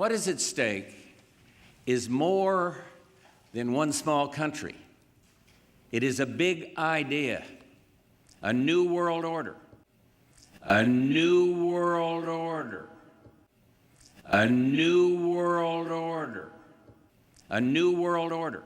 What is at stake is more than one small country. It is a big idea, a new world order, a new world order, a new world order, a new world order,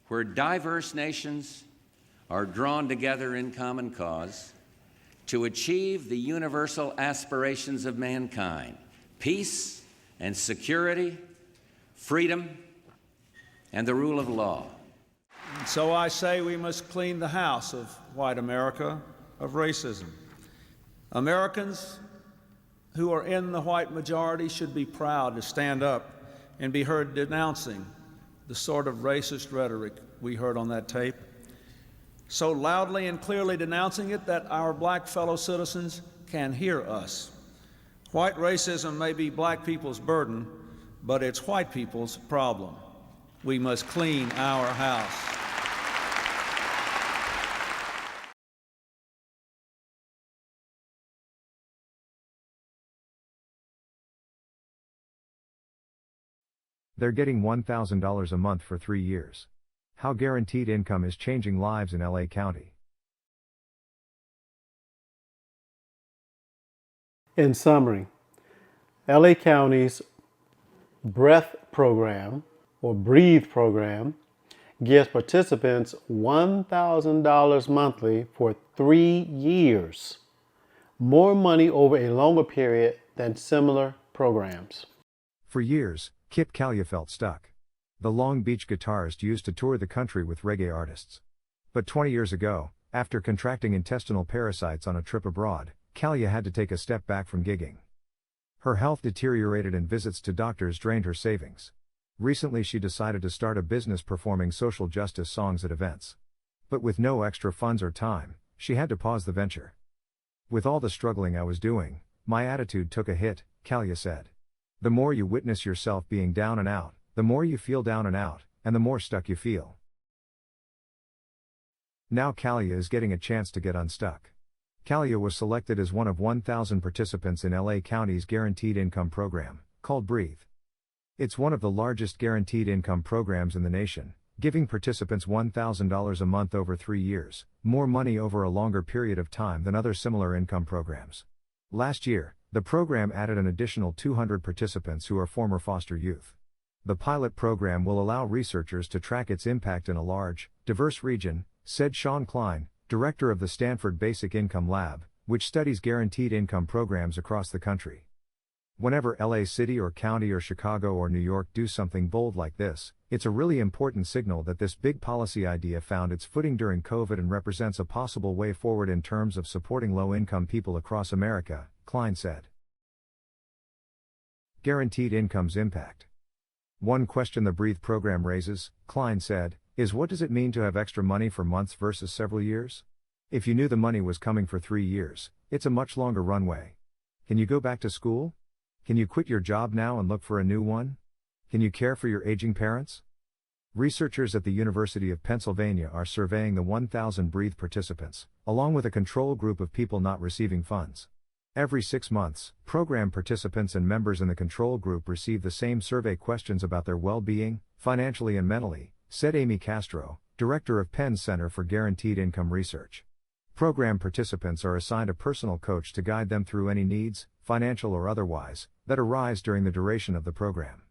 where diverse nations are drawn together in common cause to achieve the universal aspirations of mankind: peace and security, freedom, and the rule of law. So I say we must clean the house of white America of racism. Americans who are in the white majority should be proud to stand up and be heard denouncing the sort of racist rhetoric we heard on that tape, so loudly and clearly denouncing it that our black fellow citizens can hear us. White racism may be black people's burden, but it's white people's problem. We must clean our house. They're getting $1,000 a month for 3 years. How guaranteed income is changing lives in LA County. In summary, LA County's Breath program, or Breathe program, gives participants $1,000 monthly for 3 years, more money over a longer period than similar programs. For years, Kip Calya felt stuck. The Long Beach guitarist used to tour the country with reggae artists. But 20 years ago, after contracting intestinal parasites on a trip abroad, Calya had to take a step back from gigging. Her health deteriorated and visits to doctors drained her savings. Recently she decided to start a business performing social justice songs at events. But with no extra funds or time, she had to pause the venture. With all the struggling I was doing, my attitude took a hit, Calya said. The more you witness yourself being down and out, the more you feel down and out, and the more stuck you feel. Now Calya is getting a chance to get unstuck. Calya was selected as one of 1,000 participants in LA County's Guaranteed Income Program, called Breathe. It's one of the largest guaranteed income programs in the nation, giving participants $1,000 a month over 3 years, more money over a longer period of time than other similar income programs. Last year, the program added an additional 200 participants who are former foster youth. The pilot program will allow researchers to track its impact in a large, diverse region, said Sean Klein, director of the Stanford Basic Income Lab, which studies guaranteed income programs across the country. Whenever LA City or County or Chicago or New York do something bold like this, it's a really important signal that this big policy idea found its footing during COVID and represents a possible way forward in terms of supporting low-income people across America, Klein said. Guaranteed income's impact. One question the Breathe program raises, Klein said, is what does it mean to have extra money for months versus several years? If you knew the money was coming for 3 years, it's a much longer runway. Can you go back to school? Can you quit your job now and look for a new one? Can you care for your aging parents? Researchers at the University of Pennsylvania are surveying the 1,000 Breathe participants, along with a control group of people not receiving funds. Every 6 months, program participants and members in the control group receive the same survey questions about their well-being, financially and mentally, said Amy Castro, director of Penn's Center for Guaranteed Income Research. Program participants are assigned a personal coach to guide them through any needs, financial or otherwise, that arise during the duration of the program.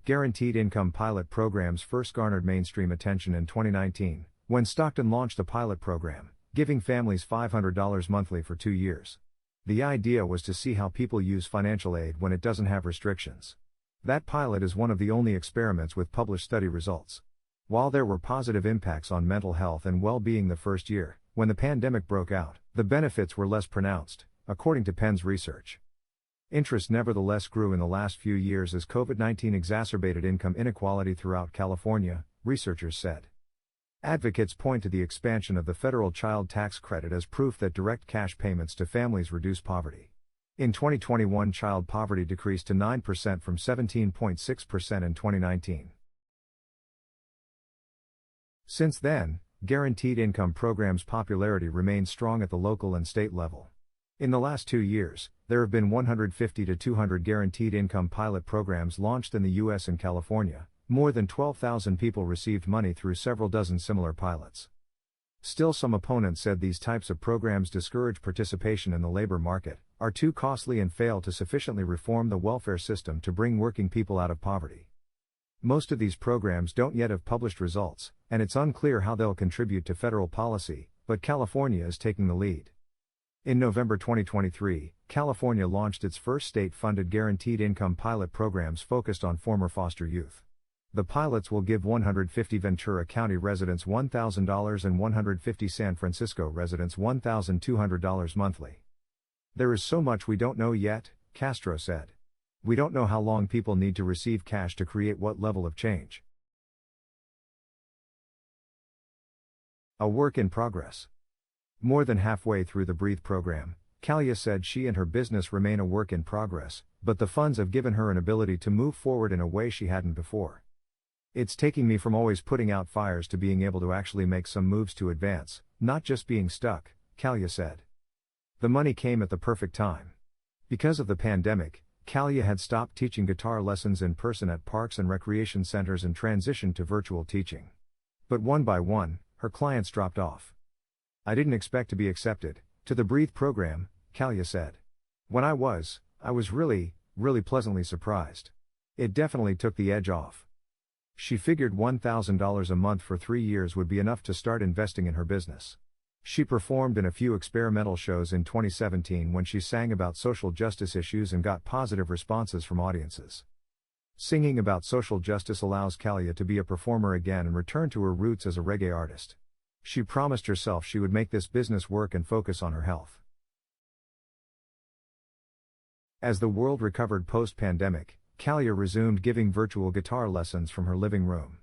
Guaranteed income pilot programs first garnered mainstream attention in 2019, when Stockton launched a pilot program, giving families $500 monthly for 2 years. The idea was to see how people use financial aid when it doesn't have restrictions. That pilot is one of the only experiments with published study results. While there were positive impacts on mental health and well-being the first year, when the pandemic broke out, the benefits were less pronounced, according to Penn's research. Interest nevertheless grew in the last few years as COVID-19 exacerbated income inequality throughout California, researchers said. Advocates point to the expansion of the federal child tax credit as proof that direct cash payments to families reduce poverty. In 2021, child poverty decreased to 9% from 17.6% in 2019. Since then, guaranteed income programs' popularity remains strong at the local and state level. In the last 2 years, there have been 150 to 200 guaranteed income pilot programs launched in the US and California. More than 12,000 people received money through several dozen similar pilots. Still, some opponents said these types of programs discourage participation in the labor market, are too costly, and fail to sufficiently reform the welfare system to bring working people out of poverty. Most of these programs don't yet have published results, and it's unclear how they'll contribute to federal policy, but California is taking the lead. In November 2023, California launched its first state-funded guaranteed income pilot programs focused on former foster youth. The pilots will give 150 Ventura County residents $1,000 and 150 San Francisco residents $1,200 monthly. There is so much we don't know yet, Castro said. We don't know how long people need to receive cash to create what level of change. A work in progress. More than halfway through the Breathe program, Kalia said she and her business remain a work in progress, but the funds have given her an ability to move forward in a way she hadn't before. It's taking me from always putting out fires to being able to actually make some moves to advance, not just being stuck, Kalia said. The money came at the perfect time. Because of the pandemic, Kalia had stopped teaching guitar lessons in person at parks and recreation centers and transitioned to virtual teaching. But one by one, her clients dropped off. I didn't expect to be accepted to the Breathe program, Kalia said. When I was really pleasantly surprised. It definitely took the edge off. She figured $1,000 a month for 3 years would be enough to start investing in her business. She performed in a few experimental shows in 2017 when she sang about social justice issues and got positive responses from audiences. Singing about social justice allows Kalia to be a performer again and return to her roots as a reggae artist. She promised herself she would make this business work and focus on her health. As the world recovered post-pandemic, Kalia resumed giving virtual guitar lessons from her living room.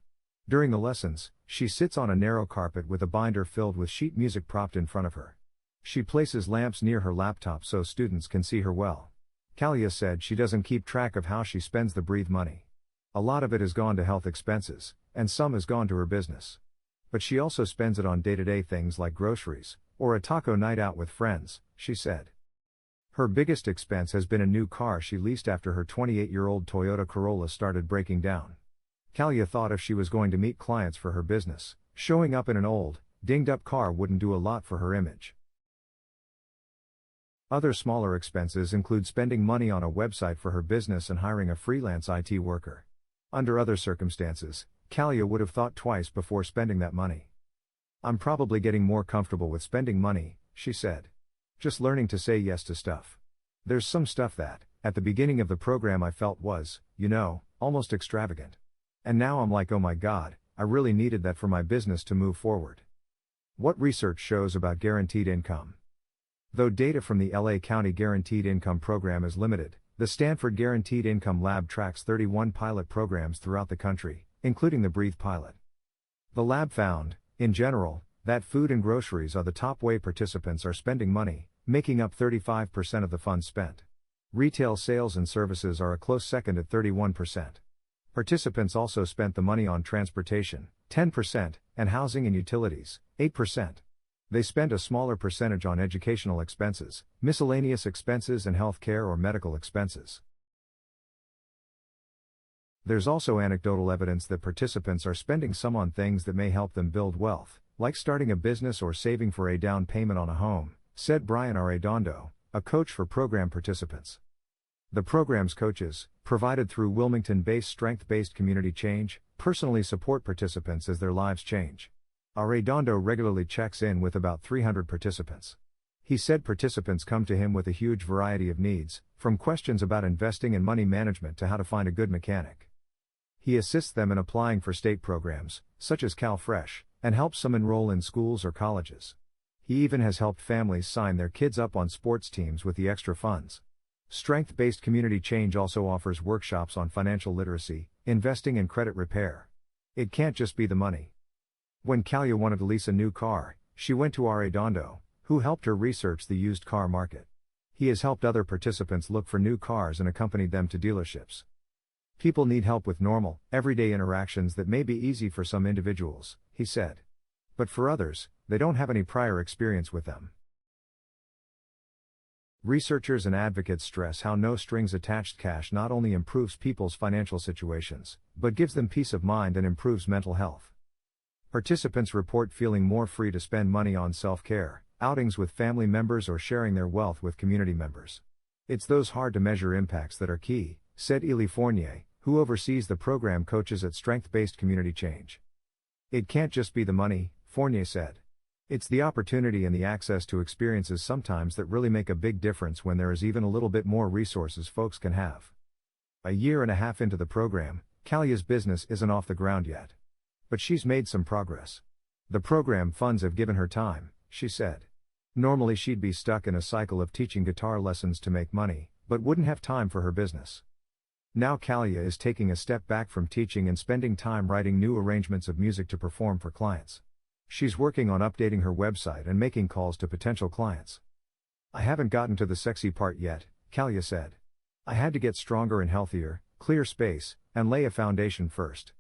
During the lessons, she sits on a narrow carpet with a binder filled with sheet music propped in front of her. She places lamps near her laptop so students can see her well. Kalia said she doesn't keep track of how she spends the Breathe money. A lot of it has gone to health expenses, and some has gone to her business. But she also spends it on day-to-day things like groceries, or a taco night out with friends, she said. Her biggest expense has been a new car she leased after her 28-year-old Toyota Corolla started breaking down. Kalia thought if she was going to meet clients for her business, showing up in an old, dinged-up car wouldn't do a lot for her image. Other smaller expenses include spending money on a website for her business and hiring a freelance IT worker. Under other circumstances, Kalia would have thought twice before spending that money. I'm probably getting more comfortable with spending money, she said. Just learning to say yes to stuff. There's some stuff that, at the beginning of the program I felt was, almost extravagant. And now I'm like, oh my God, I really needed that for my business to move forward. What research shows about guaranteed income? Though data from the LA County Guaranteed Income Program is limited, the Stanford Guaranteed Income Lab tracks 31 pilot programs throughout the country, including the Breathe pilot. The lab found, in general, that food and groceries are the top way participants are spending money, making up 35% of the funds spent. Retail sales and services are a close second at 31%. Participants also spent the money on transportation, 10%, and housing and utilities, 8%. They spend a smaller percentage on educational expenses, miscellaneous expenses, and health care or medical expenses. There's also anecdotal evidence that participants are spending some on things that may help them build wealth, like starting a business or saving for a down payment on a home, said Brian Arredondo, a coach for program participants. The program's coaches, provided through Wilmington-based strength-based community change, personally support participants as their lives change. Arredondo regularly checks in with about 300 participants. He said participants come to him with a huge variety of needs, from questions about investing and money management to how to find a good mechanic. He assists them in applying for state programs, such as CalFresh, and helps some enroll in schools or colleges. He even has helped families sign their kids up on sports teams with the extra funds. Strength-based community change also offers workshops on financial literacy, investing, and credit repair. It can't just be the money. When Kalia wanted to lease a new car, she went to Arredondo, who helped her research the used car market. He has helped other participants look for new cars and accompanied them to dealerships. People need help with normal, everyday interactions that may be easy for some individuals, he said. But for others, they don't have any prior experience with them. Researchers and advocates stress how no strings attached cash not only improves people's financial situations, but gives them peace of mind and improves mental health. Participants report feeling more free to spend money on self-care, outings with family members, or sharing their wealth with community members. It's those hard-to-measure impacts that are key, said Ely Fournier, who oversees the program coaches at Strength-Based Community Change. It can't just be the money, Fournier said. It's the opportunity and the access to experiences sometimes that really make a big difference when there is even a little bit more resources folks can have. A year and a half into the program, Kalia's business isn't off the ground yet. But she's made some progress. The program funds have given her time, she said. Normally she'd be stuck in a cycle of teaching guitar lessons to make money, but wouldn't have time for her business. Now Kalia is taking a step back from teaching and spending time writing new arrangements of music to perform for clients. She's working on updating her website and making calls to potential clients. I haven't gotten to the sexy part yet, Kalia said. I had to get stronger and healthier, clear space, and lay a foundation first.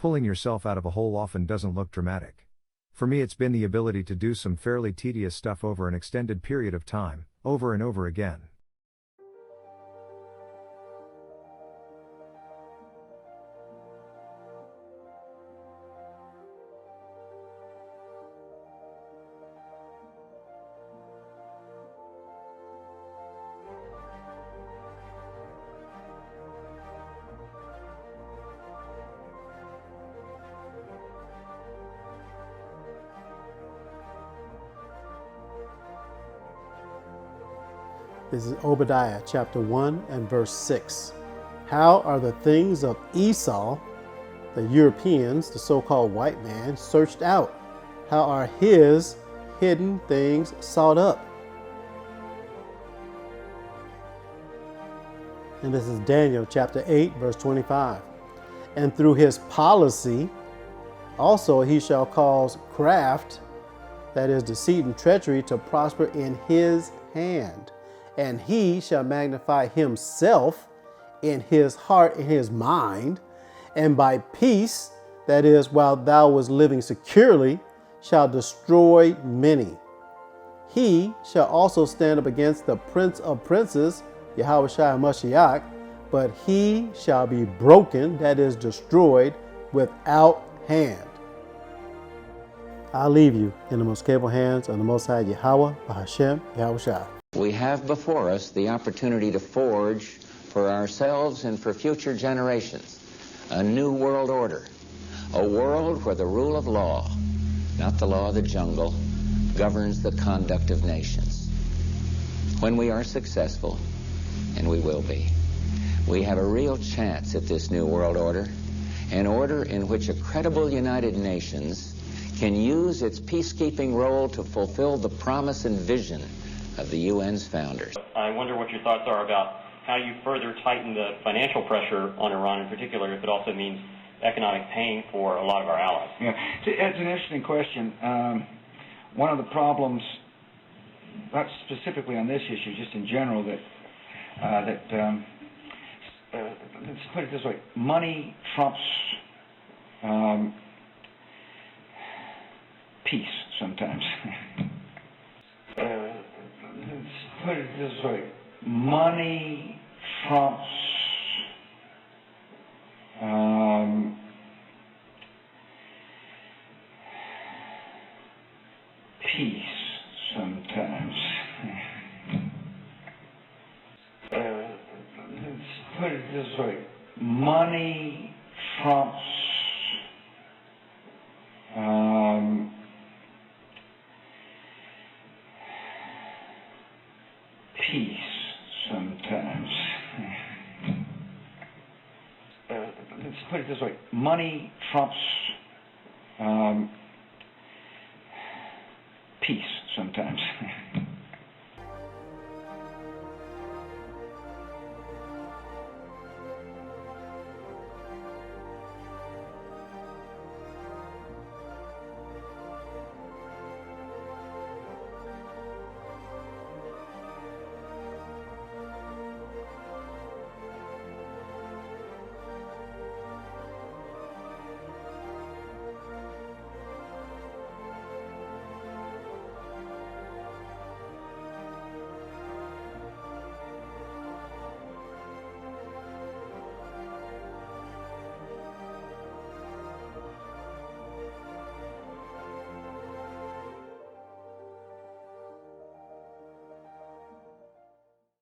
Pulling yourself out of a hole often doesn't look dramatic. For me, it's been the ability to do some fairly tedious stuff over an extended period of time, over and over again. This is Obadiah chapter 1 and verse 6. How are the things of Esau, the Europeans, the so-called white man, searched out? How are his hidden things sought up? And this is Daniel chapter 8 verse 25. And through his policy also he shall cause craft, that is deceit and treachery, to prosper in his hand. And he shall magnify himself in his heart, in his mind, and by peace, that is, while thou wast living securely, shall destroy many. He shall also stand up against the Prince of Princes, Yahushua Mashiach, but he shall be broken, that is, destroyed, without hand. I'll leave you in the most capable hands of the Most High Yahweh, Bahashem, Yahushua. We have before us the opportunity to forge for ourselves and for future generations a new world order, a world where the rule of law, not the law of the jungle, governs the conduct of nations. When we are successful, and we will be, we have a real chance at this new world order, an order in which a credible United Nations can use its peacekeeping role to fulfill the promise and vision of the UN's founders. I wonder what your thoughts are about how you further tighten the financial pressure on Iran in particular, if it also means economic pain for a lot of our allies. Yeah, it's an interesting question. One of the problems, not specifically on this issue, just in general, let's put it this way: money trumps peace sometimes. Let's put it this way: money trumps peace sometimes. Let's put it this way: money trumps peace sometimes. Let's put it this way: money trumps peace sometimes.